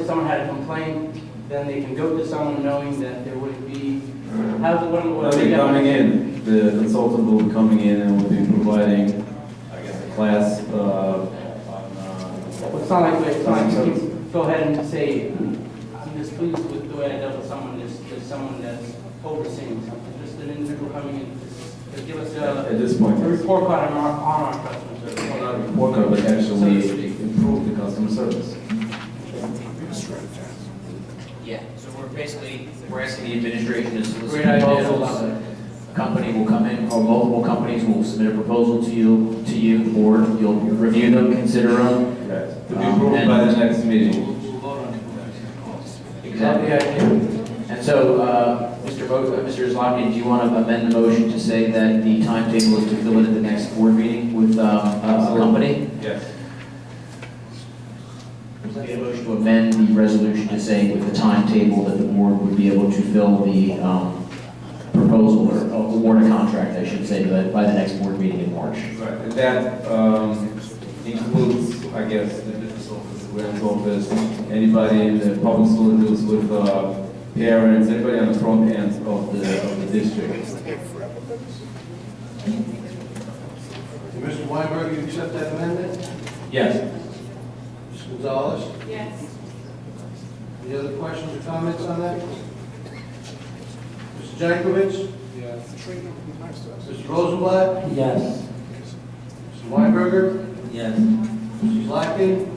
someone had a complaint, then they can go to someone knowing that there would be, how's it, what They'll be coming in, the consultant will be coming in and will be providing, I guess, a class, on, It's not like you can go ahead and say, I'm displeased with the way I dealt with someone, there's someone that's overseeing something, just an individual coming in to give us at this point. a report card on our customer service. Well, not a report card, but actually improve the customer service. Yeah, so we're asking the administration to solicit Great idea. proposals. A company will come in, or multiple companies will submit a proposal to you, the board. You'll review them, consider them. To be approved by the next meeting. Exactly. And so, Mr. Zlotkin, do you want to amend the motion to say that the timetable is to fill it at the next board meeting with a company? Yes. We need a motion to amend the resolution to say with the timetable that the board would be able to fill the proposal or award a contract, I should say, by the next board meeting in March. Right, and that includes, I guess, the business office, the grants office, anybody in the public school that deals with parents, anybody on the front end of the district. Mr. Weinberg, you accept that amendment? Yes. Ms. Gonzalez? Yes. Any other questions or comments on that? Mr. Jankovich? Yes. Mr. Rosenblatt? Yes. Mr. Weinberger? Yes. Mrs. Larkin?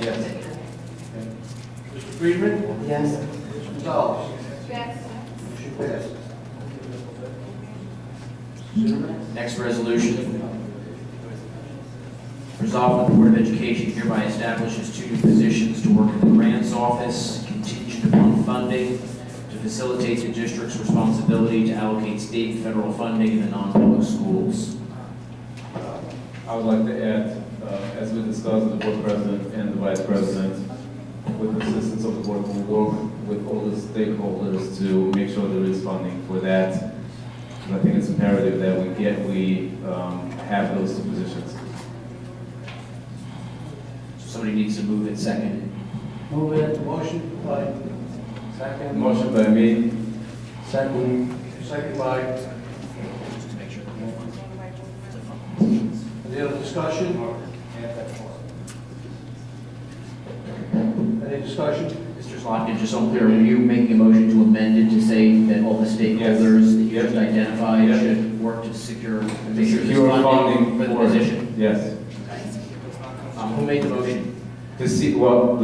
Yes. Mr. Friedman? Yes. Ms. Gonzalez? Yes. Motion passes. Next resolution. Resolved, the Board of Education hereby establishes 2 new positions to work in the grants office, contingent upon funding, to facilitate the district's responsibility to allocate state and federal funding in the non-public schools. I would like to add, as we discussed with the board president and the vice president, with the assistance of the board, we'll work with all the stakeholders to make sure there is funding for that. And I think it's imperative that we have those 2 positions. Somebody needs to move it second. Move it. Motion by, Second. Motion by me. Second. second by, Just to make sure. any other discussion? Any discussion? Mr. Zlotkin, just so I'm clear, are you making a motion to amend it to say that all the stakeholders that you Yes. just identified Yes. should work to secure Secure funding for the position? Yes. Who made the motion? To see, well,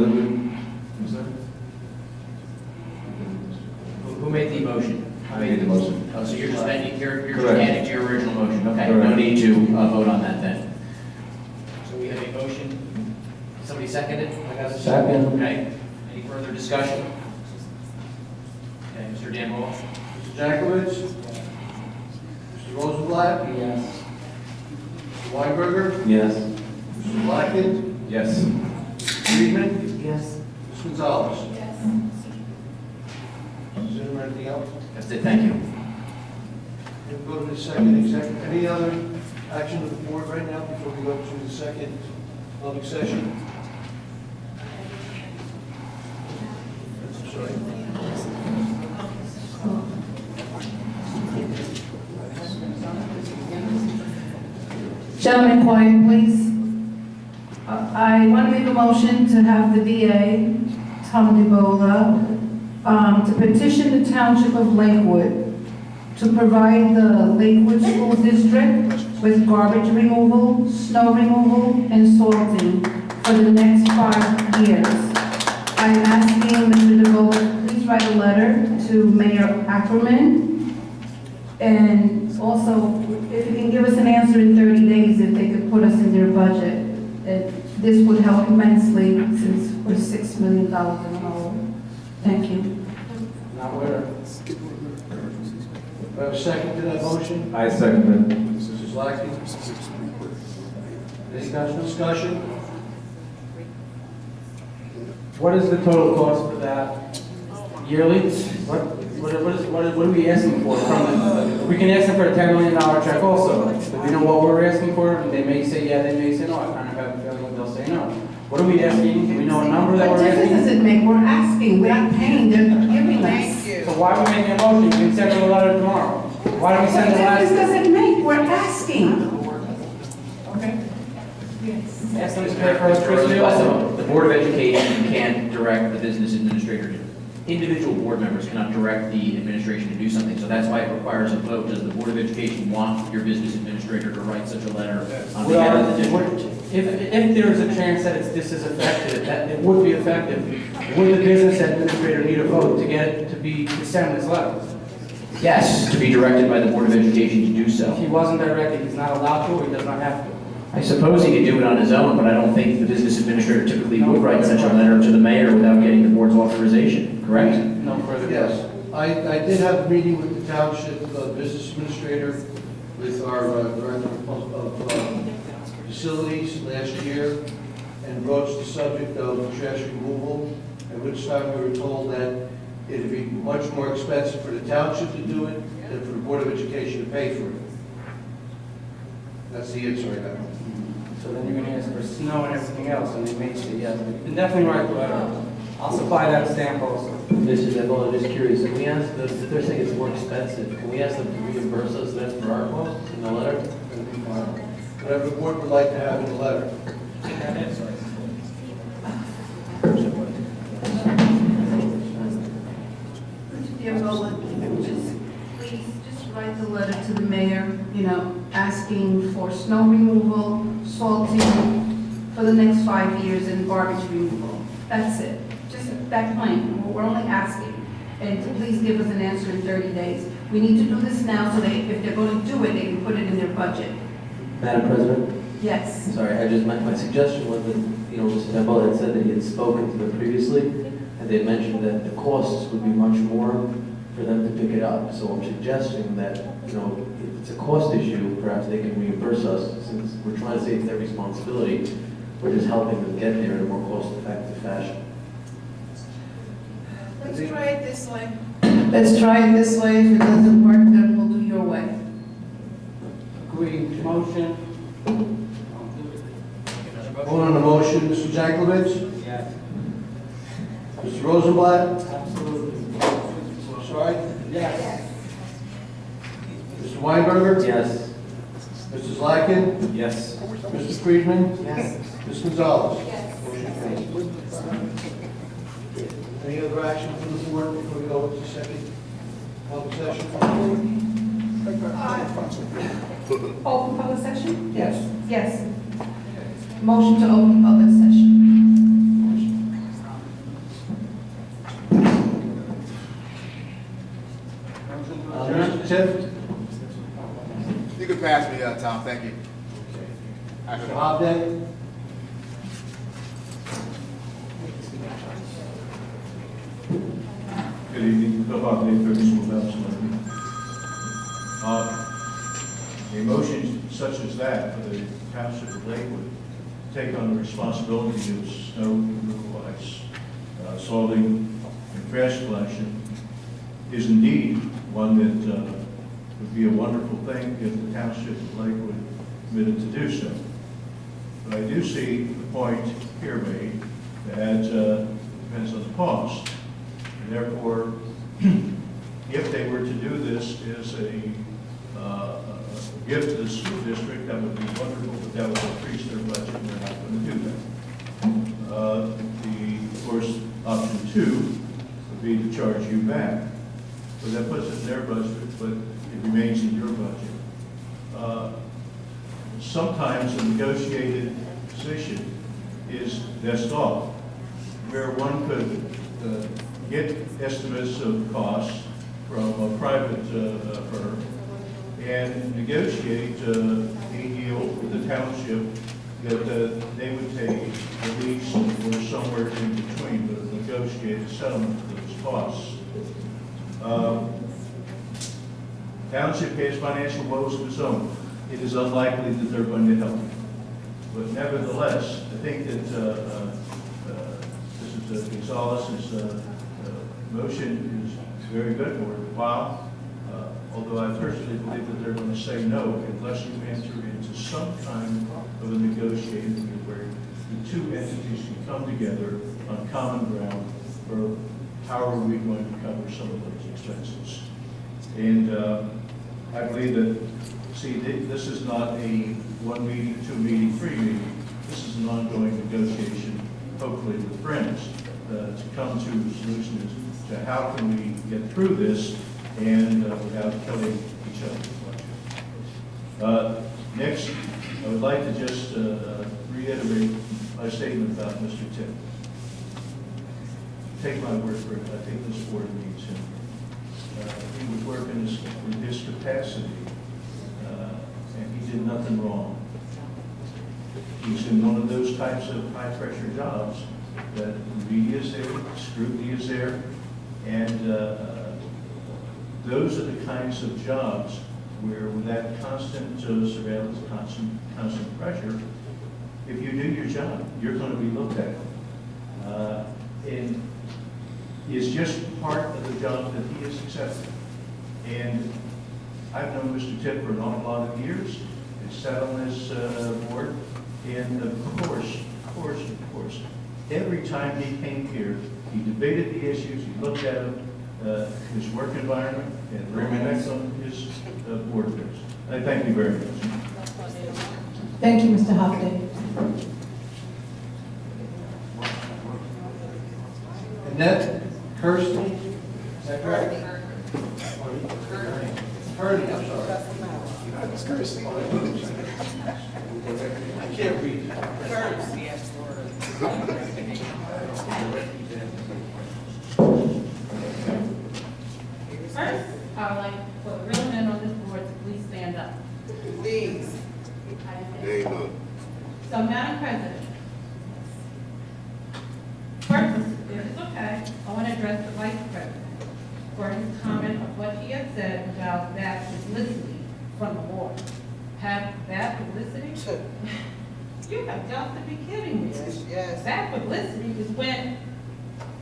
Who made the motion? I made the motion. Oh, so you're just amending, you're just Correct. adding to your original motion? Okay, no Correct. need to vote on that then. So we have a motion. Somebody seconded? I got a Second. Okay. Any further discussion? Okay, Mr. Dan Hall? Mr. Jankovich? Mr. Rosenblatt? Yes. Mr. Weinberger? Yes. Mrs. Larkin? Yes. Friedman? Yes. Ms. Gonzalez? Yes. Is there anything else? That's it, thank you. We'll go to the second executive. Any other action of the board right now before we go to the second public session? Sorry. Gentlemen, quiet, please. I want to make a motion to have the VA, Tom DeBola, to petition the Township of Lakewood to provide the Lakewood School District with garbage removal, snow removal, and salting for the next 5 years. I'm asking Mr. DeBola to please write a letter to Mayor Ackerman, and also, if you can give us an answer in 30 days, if they could put us in their budget, this would help immensely since we're $6 million in the hole. Thank you. Not where? Do I have a second to that motion? I second it. Mrs. Larkin? Any discussion? What is the total cost for that yearly? What are we asking for from them? We can ask them for a $10 million check also. But you know what we're asking for? They may say yeah, they may say no. I kind of have a feeling What are we asking? Do we know a number that What we're difference does asking? it make? We're asking, we're not paying, they're giving us. So why are we making a motion? You can send them a letter tomorrow. Why don't we What send the difference does last? it make? We're asking. Okay. Ask them to pay for electricity also. The Board of Education can't direct the business administrator to, individual board members cannot direct the administration to do something, so that's why it requires a vote. Does the Board of Education want your business administrator to write such a letter on behalf of the district? If there's a chance that this is effective, that it would be effective, would the business administrator need a vote to get it to send this letter? Yes, to be directed by the Board of Education to do If so. he wasn't directed, he's not allowed to, or he does not have to. I suppose he could do it on his own, but I don't think the business administrator typically would write such a letter to the mayor without getting the board's authorization, correct? No further. Yes, I did have a meeting with the township business administrator, with our director of facilities last year, and broached the subject of trash removal, at which time we were told that it'd be much more expensive for the township to do it than for the Board of Education to pay for it. That's the answer I got. So then you're gonna ask for snow and everything else, and they may say yes. You can definitely write the letter. I'll supply that stamp also. Mrs. Evel, I'm just curious, can we ask them, if they're saying it's more expensive, can we ask them to reimburse us then for our costs in the letter? Whatever the board would like to have in the letter. Dear Roland, please just write the letter to the mayor, asking for snow removal, salting for the next 5 years and garbage removal. That's it. Just that plain. We're only asking. And please give us an answer in 30 days. We need to do this now so that if they're going to do it, they can put it in their budget. Madam President? Yes. Sorry, my suggestion was that, Mr. Evel had said that he had spoken to them previously, and they mentioned that the costs would be much more for them to pick it up. So I'm suggesting that, if it's a cost issue, perhaps they can reimburse us, since we're trying to say it's their responsibility. We're just helping them get there in a more cost-effective fashion. Let's try it this way. Let's try it this way. If it doesn't work, then we'll do your way. Agreed, motion? Vote on the motion, Mr. Jankovich, Yes. Mr. Rosenblatt, Absolutely. sorry, Yes. Mr. Weinberger, Yes. Mrs. Lacken, Yes. Mr. Friedman, Yes. Ms. Gonzalez. Yes. Motion carries. Any other action from the board before we go into second public session? Open public session? Yes. Yes. Motion to open public session. Mr. Tift, You can pass me, Tom, thank you. Mr. Hobday, Good evening, Phil Hoffman, 30 School Council. A motion such as that for the Township of Lakewood to take on the responsibility of snow removal, ice, salting, and trash collection is indeed one that would be a wonderful thing if the Township of Lakewood committed to do so. But I do see the point here made that depends on the cost. And therefore, if they were to do this as a gift to the school district, that would be wonderful, but that would increase their budget, and they're not going to do that. Of course, option 2 would be to charge you back. So that puts it in their budget, but it remains in your budget. Sometimes a negotiated position is best off, where one could get estimates of costs from a private firm and negotiate a deal with the township that they would take the lease or somewhere in between, but a negotiated settlement of those costs. Township has financial woes of its own. It is unlikely that they're going to help. But nevertheless, I think that Mrs. Gonzalez's motion is very good and worthwhile, although I personally believe that they're going to say no unless you enter into some kind of a negotiated where the two entities can come together on common ground for how are we going to cover some of those expenses. And I believe that, see, this is not a 1 meeting, 2 meeting, 3 meeting. This is an ongoing negotiation, hopefully with friends, to come to a solution as to how can we get through this and without killing each other. Next, I would like to just reiterate my statement about Mr. Tipp. Take my word for it, I think this board needs him. He was working in his capacity, and he did nothing wrong. He's in one of those types of high-pressure jobs that the media is there, scrutiny is there, and those are the kinds of jobs where with that constant surveillance, constant pressure, if you do your job, you're going to be looked at. And it's just part of the job that he has accepted. And I've known Mr. Tipp for an awful lot of years. He sat on this board, and of course, every time he came here, he debated the issues, he looked at them, his work environment, and reflects on his board affairs. I thank you very much. Thank you, Mr. Hofstad. Annette Kirsty, is that correct? Purdy, I'm sorry. It's Kirsty. I can't read. First, I would like for the real men on this board to please stand up. Please. There you go. So, Madam President, first, if it's okay, I want to address the Vice President for his comment of what he had said about bad publicity from the board. Have bad publicity? You have got to be kidding me. Yes. Bad publicity is when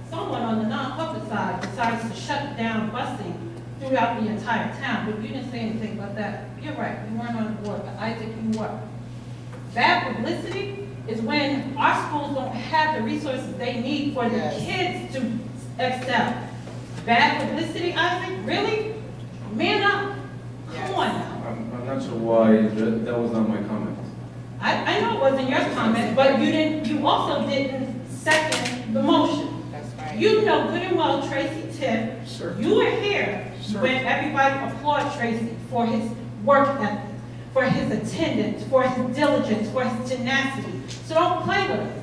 someone on the non-public side decides to shut down busing throughout the entire town, but you didn't say anything about that. You're right, you weren't on the board, but Isaac, you were. Bad publicity is when our schools don't have the resources they need for the kids to excel. Bad publicity, Isaac, really? Man up, come on now. I'm not sure why, that was not my comment. I know it wasn't your comment, but you also didn't second the motion. That's right. You know good and well Tracy Tipp, you were here when everybody applauded Tracy for his work ethic, for his attendance, for his diligence, for his tenacity. So don't play with it.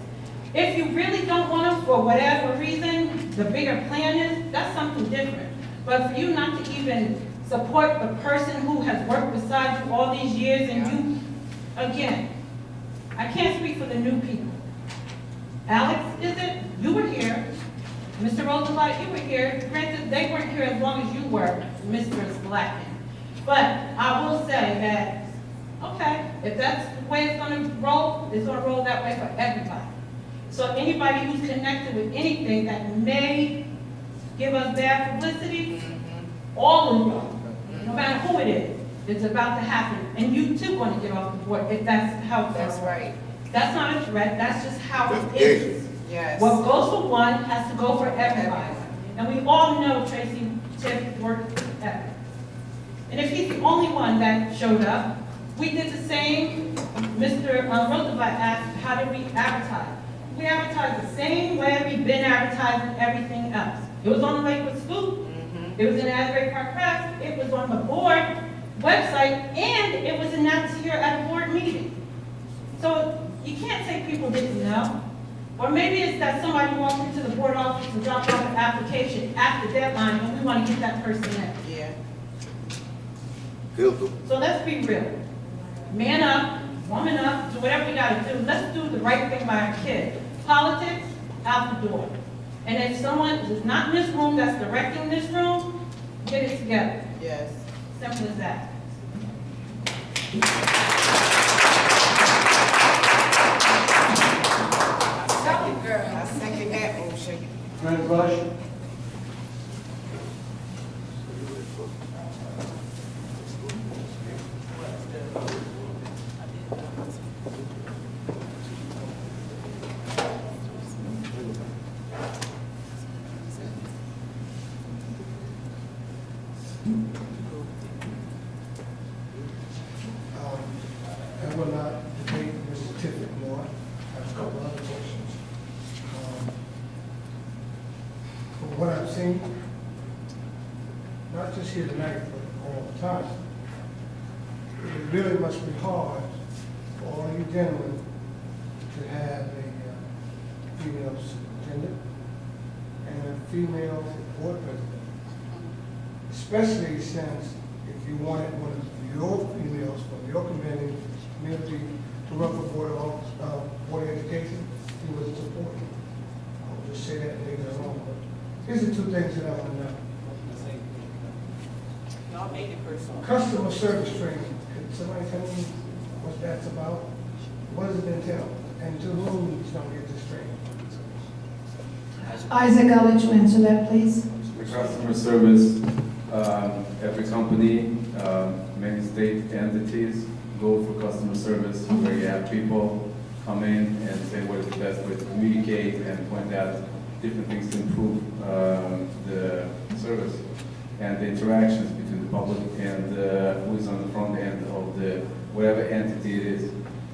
If you really don't want him for whatever reason, the bigger plan is, that's something different. But for you not to even support the person who has worked beside you all these years and you, again, I can't speak for the new people. Alex, is it? You were here. Mr. Rosenblatt, you were here. Granted, they weren't here as long as you were, Mr. Blackman. But I will say that, okay, if that's the way it's gonna roll that way for everybody. So anybody who's connected with anything that may give us bad publicity, all of you, no matter who it is, it's about to happen. And you too want to get off the board if that's how it's That's going. right. That's not a threat, that's just how it That's is. Yes. What goes for one has to go for everybody. And we all know Tracy Tipp worked ethic. And if he's the only one that showed up, we did the same. Mr. Roosevelt asked, how did we advertise? We advertised the same way we've been advertising everything else. It was on the Lakewood Scoop, it was in the Asbury Park Press, it was on the board website, and it was announced here at a board meeting. So you can't say people didn't know. Or maybe it's that somebody walked into the board office and dropped off an application after deadline and we want to get that person in. Yeah. So let's be real. Man up, woman up, do whatever we gotta do. Let's do the right thing by our kids. Politics, out the door. And if someone is not in this room that's directing this room, get it together. Yes. Simple as that. I second that motion. Fred Rush, mean, not just here tonight, but all the time, it really must be hard for all you gentlemen to have a female superintendent and a female board president. Especially since if you wanted one of your females from your community to run for Board of Education, he would support you. I'll just say that and leave it alone. But here's the two things that I want to know. Y'all made it personal. Customer service training. Could somebody tell me what that's about? What does it entail? And to whom is going to get this training? Isaac, I'll let you answer that, please. The customer service, every company, many state entities go for customer service where you have people come in and say what is the best way to communicate and point out different things to improve the service and the interactions between the public and who is on the front end of the whatever entity it is.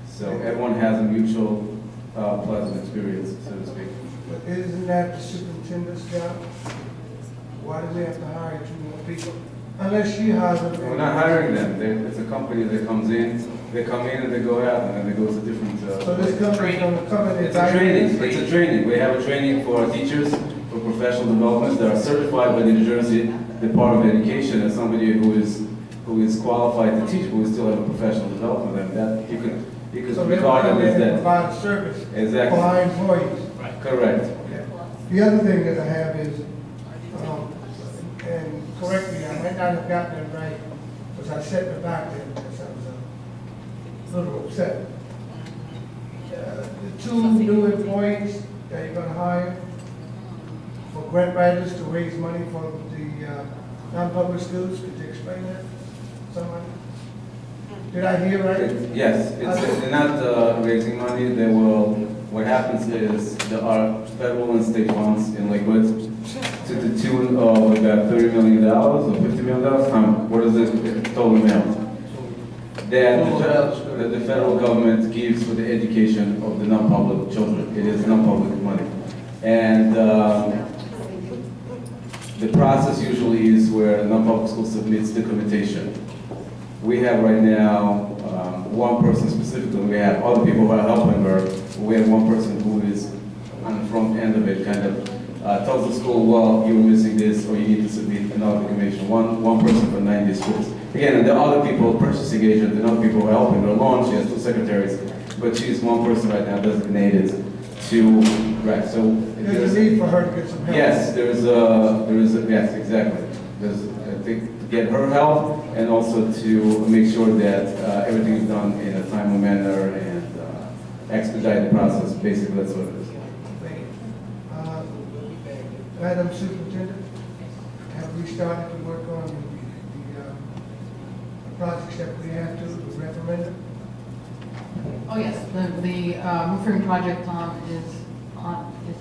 So everyone has a mutual pleasant experience, so to speak. But isn't that the superintendent's job? Why do we have to hire 2 more people? Unless she hires them. We're not hiring them. It's a company that comes in, they come in and they go out, and then they go to different. So this company's going to come in and It's a training. It's a training. We have a training for our teachers for professional development that are certified by the New Jersey Department of Education as somebody who is qualified to teach, but we still have a professional development. And that you can So they regard come it as in and that. provide a service Exactly. for our employees. Correct. Yeah. The other thing that I have is, and correct me, I might not have gotten it right, because I sat in the back there because I was a little upset. The 2 new employees that you're gonna hire for grant writers to raise money for the non-public schools, could you explain that? Somebody? Did I hear right? Yes, they're not raising money. They will. What happens is there are federal and state funds in Lakewood to the tune of about $30 million or $50 million. What is the total amount? That the federal government gives for the education of the non-public children. It is non-public money. And the process usually is where a non-public school submits documentation. We have right now one person specifically. We have other people who are helping her. We have one person who is on the front end of it, kind of tells the school, well, you're missing this, or you need to submit another documentation. One person for 90 schools. Again, and there are other people, purchasing agent, and other people who are helping her along. She has 2 secretaries, but she's one person right now designated to, right, so. There's a need for her to get some help. Yes, yes, exactly. I think, to get her help and also to make sure that everything is done in a timely manner and expedite the process. Basically, that's what it is. Madam Superintendent, have we started to work on the projects that we have to, the referendum? Oh, yes, the roofing project is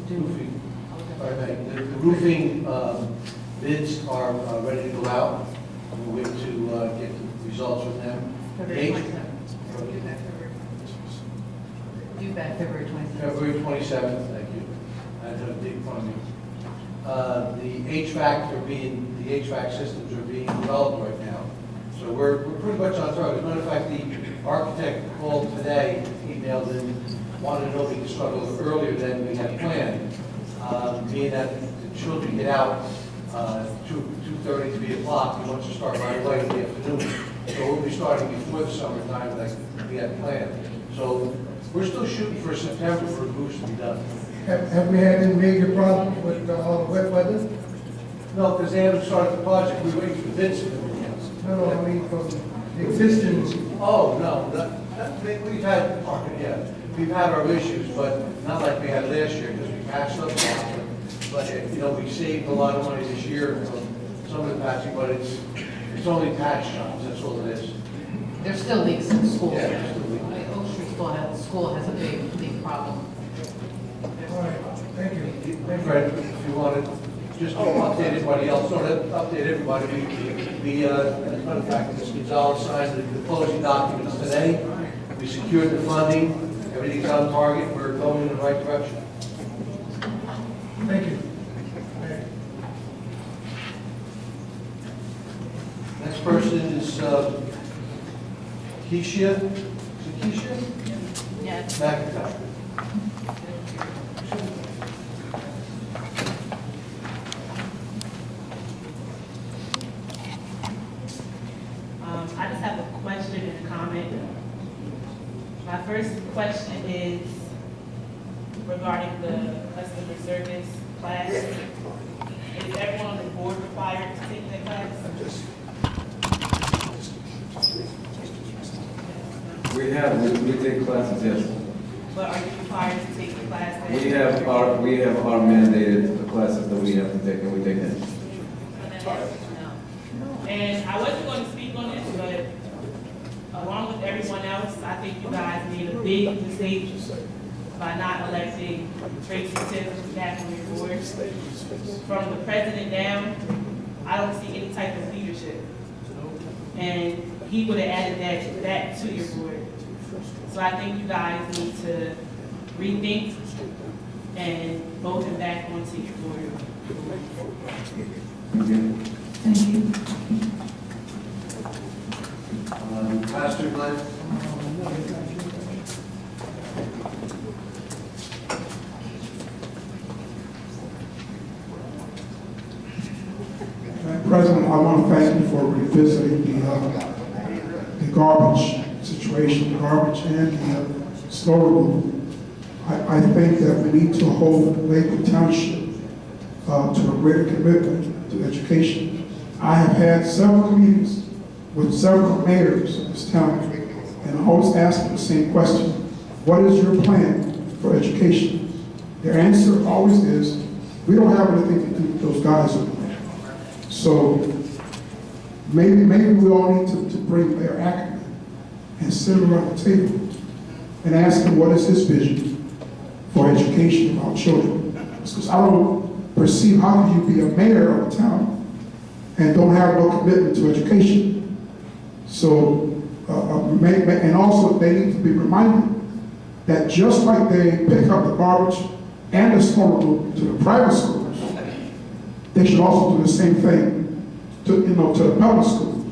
due. Roofing. All right, the roofing bids are ready to go out. We're waiting to get the results from them. February Date? 27th. Due back February 27th. February 27th, thank you. I have a date in front of me. The HVAC systems are being developed right now. So we're pretty much on target. As a matter of fact, the architect called today, emailed in, wanted to know if we could start a little earlier than we had planned. Being that the children get out 2:30 to 3 o'clock, we want to start right away in the afternoon. So we'll be starting before the summertime like we had planned. So we're still shooting for September for the roofs to be done. Have we had any major problems with all the wet weather? No, because they haven't started the project. We're waiting for bids and everything else. No, I mean from the existing. Oh, no, we've had, we've had our issues, but not like we had last year because we patched up a lot. But, you know, we saved a lot of money this year from some of the patching, but it's only patch jobs, that's all it is. There's still leaks in the schools. Yeah, there's still leaks. Oak Street school has a big leak problem. All right, thank you. Fred, if you wanted, just to update everybody else, sort of update everybody, we as a matter of fact, Ms. Gonzalez signed the closing documents today. We secured the funding, everything's on target, we're going in the right direction. Thank you. Mrs. Keisha, is it Keisha? Yes. McIntyre. I just have a question and a comment. My first question is regarding the customer service class. Is everyone on the board required to take that class? We take classes, yes. But are you required to take the class? We have our mandated classes that we have to take, and we take them. And I wasn't going to speak on this, but along with everyone else, I think you guys made a big mistake by not electing Tracy Tiff back on your board. From the president down, I don't see any type of leadership. And he would have added that to your board. So I think you guys need to rethink and vote him back onto your board. Thank you. Pastor Glenn? President, I want to thank you for revisiting the garbage situation, garbage and the snow removal. I think that we need to hold Lakewood Township to a greater commitment to education. I have had several meetings with several mayors of this town, and I always ask them the same question: what is your plan for education? Their answer always is, we don't have anything to do with those guys over there. So maybe we all need to bring Mayor Ackerman and sit around the table and ask him what is his vision for education of our children. Because I don't perceive how can you be a mayor of a town and don't have no commitment to education. So, and also they need to be reminded that just like they pick up the garbage and the snow removal to the private schools, they should also do the same thing to the public school.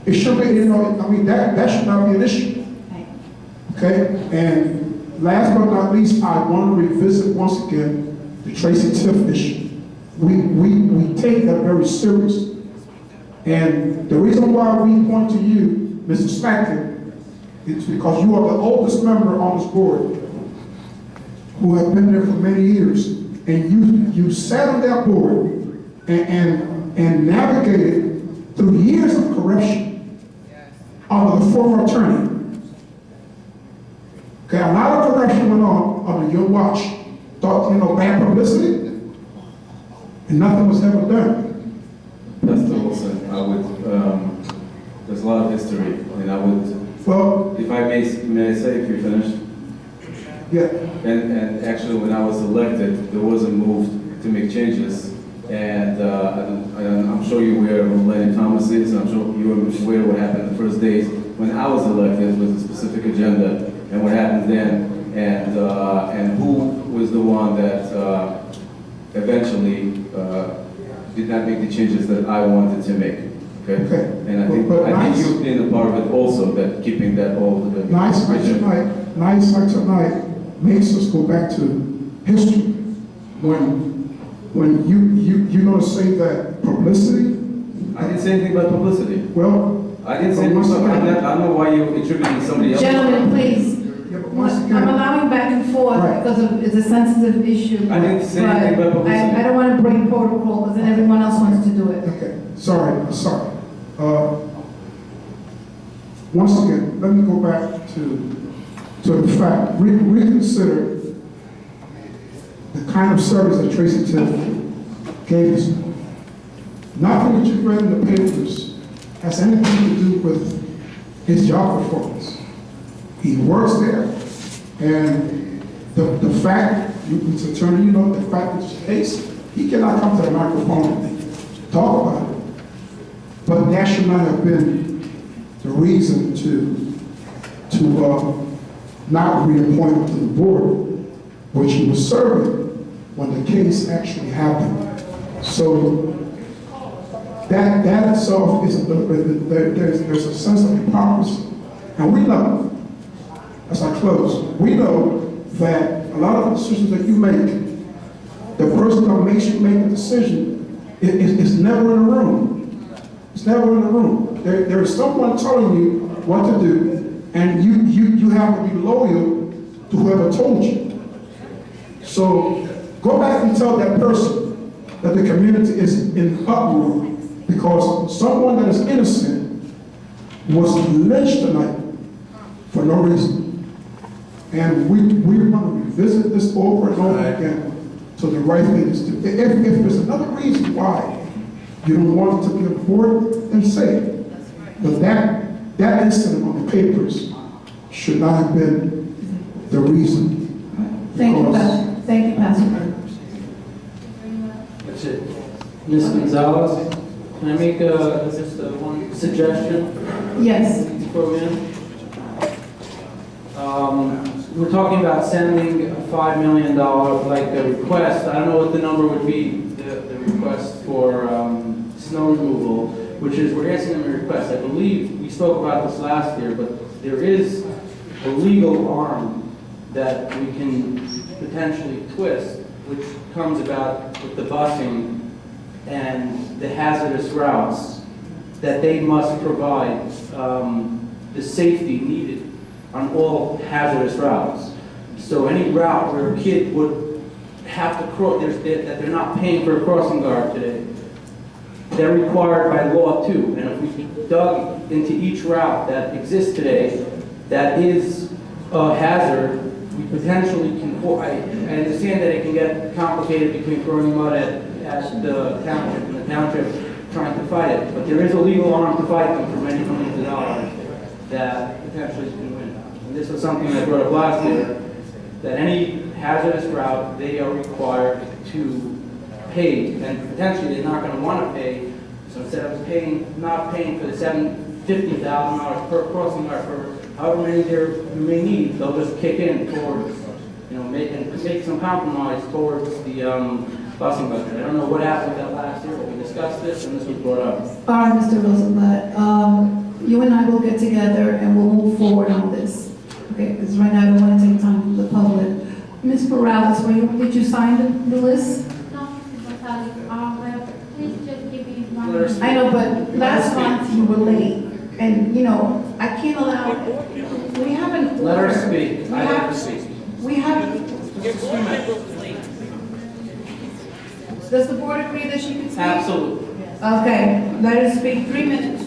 It should be, that should not be an issue. Okay? And last but not least, I want to revisit once again the Tracy Tiff issue. We take that very serious. And the reason why we point to you, Mr. Smackton, is because you are the oldest member on this board who have been there for many years. And you sat on that board and navigated through years of corruption under the former attorney. Okay, a lot of corruption went on under your watch. Thought, bad publicity, and nothing was ever done. Pastor Wilson, I would, there's a lot of history, and I would, Well, if I may I say, if you're finished? yeah. And actually, when I was elected, there was a move to make changes, and I'm sure you're aware of who Lenny Thomas is, and I'm sure you're aware of what happened the first days when I was elected with a specific agenda, and what happened then, and who was the one that eventually did not make the changes that I wanted to make. Okay? And I think you've been a part of it also, that keeping that old Nice like tonight makes us go back to history. When you know to say that publicity. I didn't say anything about publicity. Well, I didn't say anything about that. I don't know why you're attributing somebody else. Gentlemen, please. yeah, but once again, I'm allowing back and forth Right. because it's a sensitive issue. I didn't say anything about but publicity. I don't want to break protocol because then everyone else wants to do it. okay, sorry. Once again, let me go back to the fact, reconsider the kind of service that Tracy Tiff gave us. Nothing that you've read in the papers has anything to do with his job performance. He works there, and the fact, Mr. Attorney, the fact that it's the case, he cannot come to the microphone and talk about it. But that should not have been the reason to not reappoint him to the board, which he was serving when the case actually happened. So that itself is, there's a sense of hypocrisy. And we know, as I close, we know that a lot of the decisions that you make, the person that makes you make the decision is never in the room. It's never in the room. There is someone telling you what to do, and you have to be loyal to whoever told you. So go back and tell that person that the community is in uproar because someone that is innocent was lynched tonight for no reason. And we're going to revisit this over and over again to the right thing is to. If there's another reason why you don't want it to be on board, then say it. But that incident on the papers should not have been the reason. Thank you, Pastor. Thank you, Pastor. That's it. Ms. Gonzalez, can I make just one suggestion? Yes. Before we end? We're talking about sending a $5 million, like a request. I don't know what the number would be, the request for snow removal, which is, we're asking them a request. I believe we spoke about this last year, but there is a legal arm that we can potentially twist, which comes about with the busing and the hazardous routes, that they must provide the safety needed on all hazardous routes. So any route where a kid would have to cross, that they're not paying for a crossing guard today, they're required by law too. And if we dug into each route that exists today, that is a hazard, we potentially can, I understand that it can get complicated between throwing mud at the township and the township trying to fight it, but there is a legal arm to fight them for many millions of dollars that potentially can win. And this was something I brought up last year, that any hazardous route, they are required to pay, and potentially they're not going to want to pay, so instead of not paying for the $50,000 per crossing guard for however many you may need, they'll just kick in towards, make some compromise towards the busing budget. I don't know what happened with that last year, but we discussed this and this was brought up. All right, Mr. Rosenblatt, you and I will get together and we'll move forward on this. Okay, because right now I don't want to take time from the public. Ms. Morales, did you sign the list? No, Mr. Gonzalez, please just give me one. I know, but last month you were late, and I can't allow, we haven't. Let her speak. I let her speak. We have. Does the board agree that she can speak? Absolutely. Okay, let her speak 3 minutes.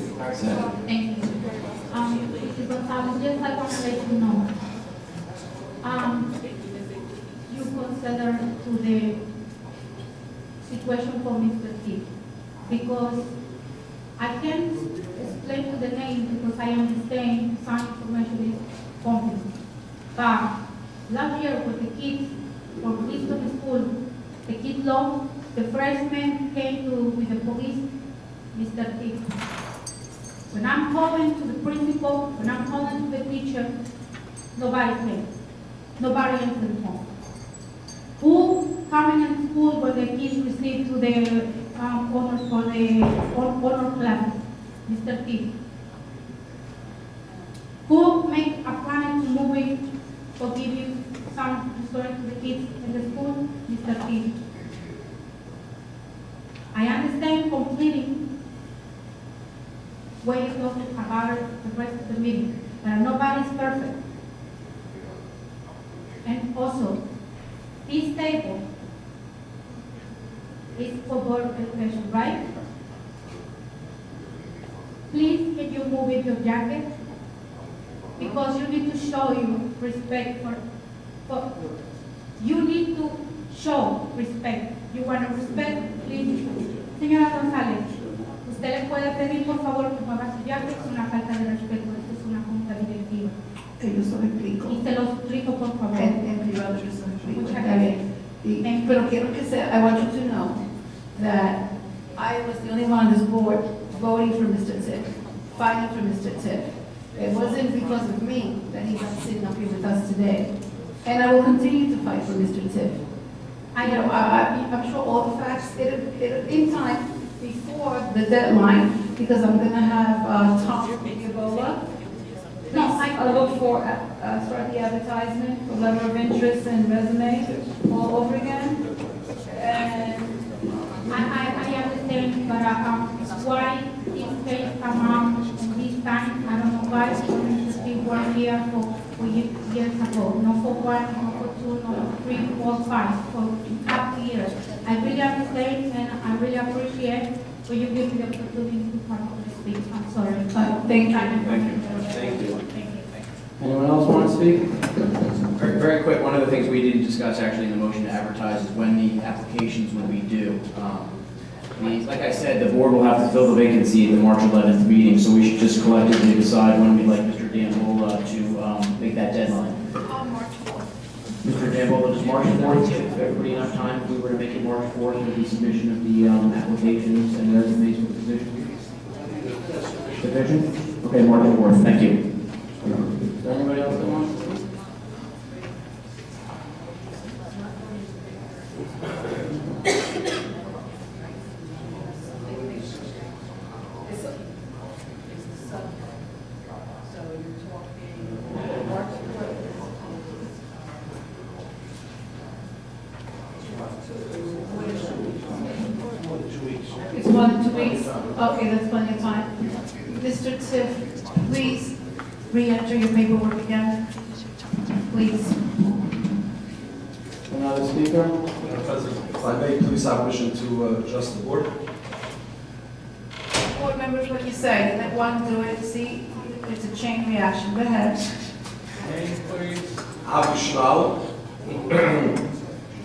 Thank you. Mr. Gonzalez, just I want to let you know. You consider to the situation for Mr. T, because I can't explain to the name because I understand some information is confidential. But last year with the kids from Eastern School, the kids lost, the freshman came with the police, Mr. T. When I'm calling to the principal, when I'm calling to the teacher, nobody came. Nobody answered the phone. Who coming in school when the kids receive to the honors for the honor class? Mr. T. Who make a plan to move it or give you some story to the kids in the school? Mr. T. I understand completely what you talk about the rest of the meeting, but nobody's perfect. And also, this table is for board education, right? Please, can you move with your jacket? Because you need to show you respect for you need to show respect. You want to respect, please. Señora González, usted le puede pedir por favor que mueva su jacket, es una falta de respeto, esto es una junta directiva. Yo se lo explico. Y se lo explico por favor. En privado yo se lo explico. Muchas Está gracias. bien. Pero quiero que sea, I want you to know that I was the only one on this board voting for Mr. Tiff, fighting for Mr. Tiff. It wasn't because of me that he's not sitting up here with us today. And I will continue to fight for Mr. Tiff. I'm sure all the facts, in time, before the deadline, because I'm gonna have Tom Ebola. No, I look for, start the advertisement for letter of interest and resume all over again. And I understand, but why this case come out this time? I don't know why, because people were here for years ago, not for one, not for two, not for 3, 4, 5, for half years. I really understand and I really appreciate for you giving the opportunity to come up and speak. I'm sorry. thank you. Thank you. Anyone else want to speak? Very, very quick, one of the things we didn't discuss actually in the motion to advertise is when the applications would be due. Like I said, the board will have to fill the vacancy at the March 11th meeting, so we should just collectively decide when we'd like Mr. Dambola to make that deadline. March 4th. Mr. Dambola, does March 4th give everybody enough time if we were to make it March 4th with the submission of the applications and resumes for positions? Sufficient? Okay, March 4th, thank you. Is there anybody else that wants to speak? It's 1 to 2 weeks? Okay, that's plenty of time. Mr. Tiff, please re-enter your paperwork again. Please. Another speaker? Madam President, if I may, please have permission to address the board. Board members, what you say, let one do it, see, it's a chain reaction, go ahead. Name, please. Avi Schnall.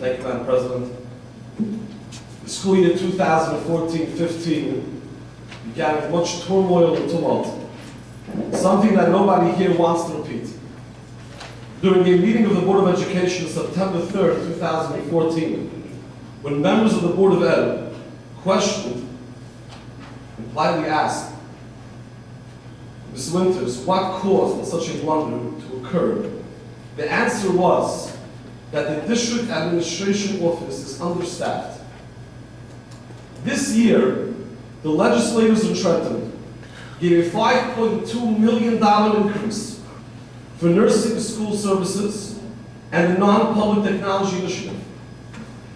Thank you, Madam President. The school year 2014-15 began with much turmoil and tumult, something that nobody here wants to repeat. During a meeting of the Board of Education September 3rd, 2014, when members of the Board of Ed questioned and politely asked Ms. Winters what caused such a blunder to occur, the answer was that the district administration office is understaffed. This year, the legislators in Trenton gave a $5.2 million increase for nursing school services and a non-public technology initiative.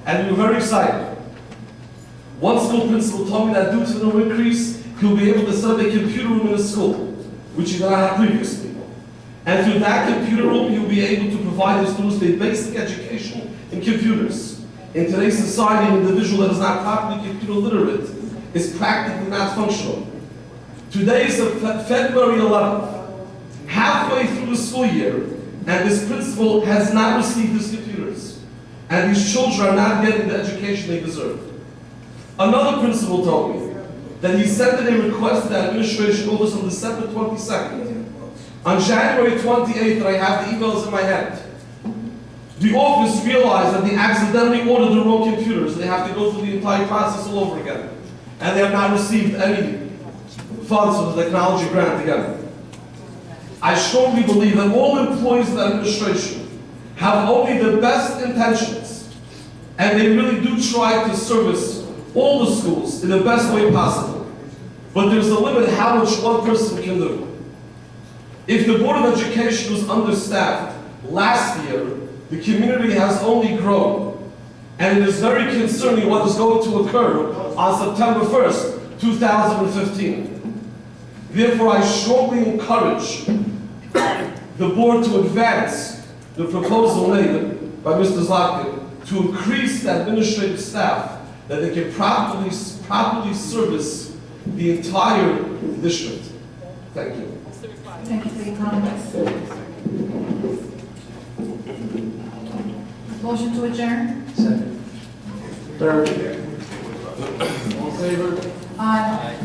And we were very excited. One school principal told me that due to the increase, he'll be able to set up a computer room in his school, which he did not have previously. And through that computer room, he'll be able to provide his students a basic education in computers. In today's society, an individual that is not properly computer literate is practically not functional. Today is February 11th, halfway through the school year, and this principal has not received his computers. And these children are not getting the education they deserve. Another principal told me that he sent in a request to the administration office on December 22nd. On January 28th, and I have the emails in my hand, the office realized that they accidentally ordered the wrong computers. They have to go through the entire process all over again. And they have not received any funds for the technology grant again. I strongly believe that all employees of the administration have only the best intentions, and they really do try to service all the schools in the best way possible. But there's a limit how much one person can do. If the Board of Education was understaffed last year, the community has only grown. And it is very concerning what is going to occur on September 1st, 2015. Therefore, I strongly encourage the board to advance the proposal made by Mr. Zlotkin to increase the administrative staff that they can properly service the entire district. Thank you. Thank you for your comments. Motion to adjourn? Third. All in favor? Aye.